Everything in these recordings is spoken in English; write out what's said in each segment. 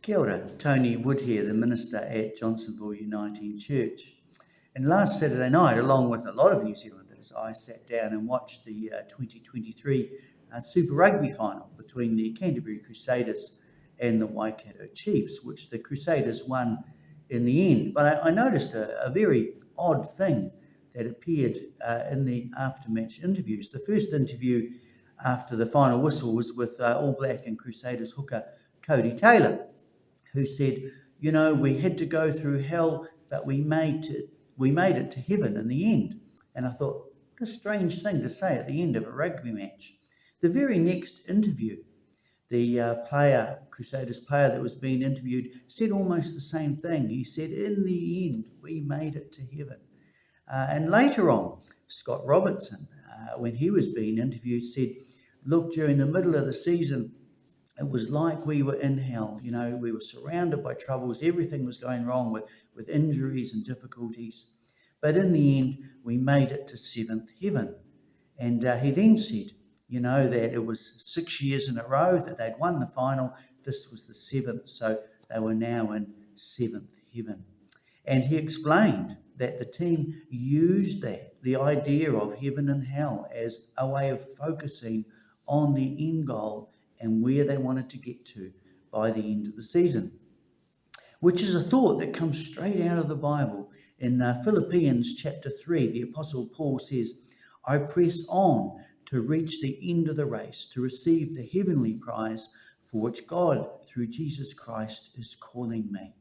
Kia ora, Tony Wood here, the minister at Johnsonville Uniting Church. And last Saturday night, along with a lot of New Zealanders, I sat down and watched the 2023 Super Rugby final between the Canterbury Crusaders and the Waikato Chiefs, which the Crusaders won in the end. But I noticed a very odd thing that appeared in the after-match interviews. The first interview after the final whistle was with All Black and Crusaders hooker Cody Taylor, who said, we had to go through hell, but we made it to heaven in the end. And I thought, what a strange thing to say at the end of a rugby match. The very next interview, the Crusaders player that was being interviewed, said almost the same thing. He said, in the end, we made it to heaven. And later on, Scott Robertson, when he was being interviewed, said, look, during the middle of the season, it was like we were in hell. We were surrounded by troubles. Everything was going wrong with injuries and difficulties. But in the end, we made it to seventh heaven. And he then said, that it was 6 years in a row that they'd won the final. This was the seventh, so they were now in seventh heaven. And he explained that the team used the idea of heaven and hell, as a way of focusing on the end goal and where they wanted to get to by the end of the season, which is a thought that comes straight out of the Bible. In Philippians chapter 3, the Apostle Paul says, I press on to reach the end of the race, to receive the heavenly prize for which God, through Jesus Christ, is calling me.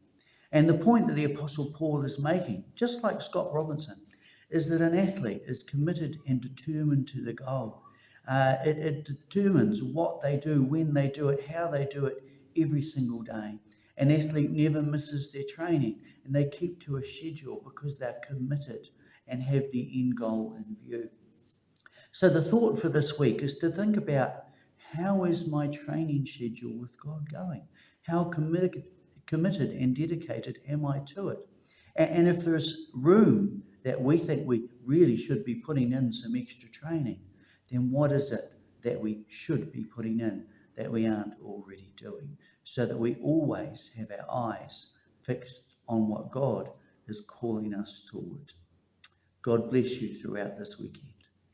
And the point that the Apostle Paul is making, just like Scott Robinson, is that an athlete is committed and determined to the goal. It determines what they do, when they do it, how they do it every single day. An athlete never misses their training, and they keep to a schedule because they're committed and have the end goal in view. So the thought for this week is to think about, how is my training schedule with God going? How committed and dedicated am I to it? And if there's room that we think we really should be putting in some extra training, then what is it that we should be putting in that we aren't already doing, so that we always have our eyes fixed on what God is calling us toward? God bless you throughout this weekend.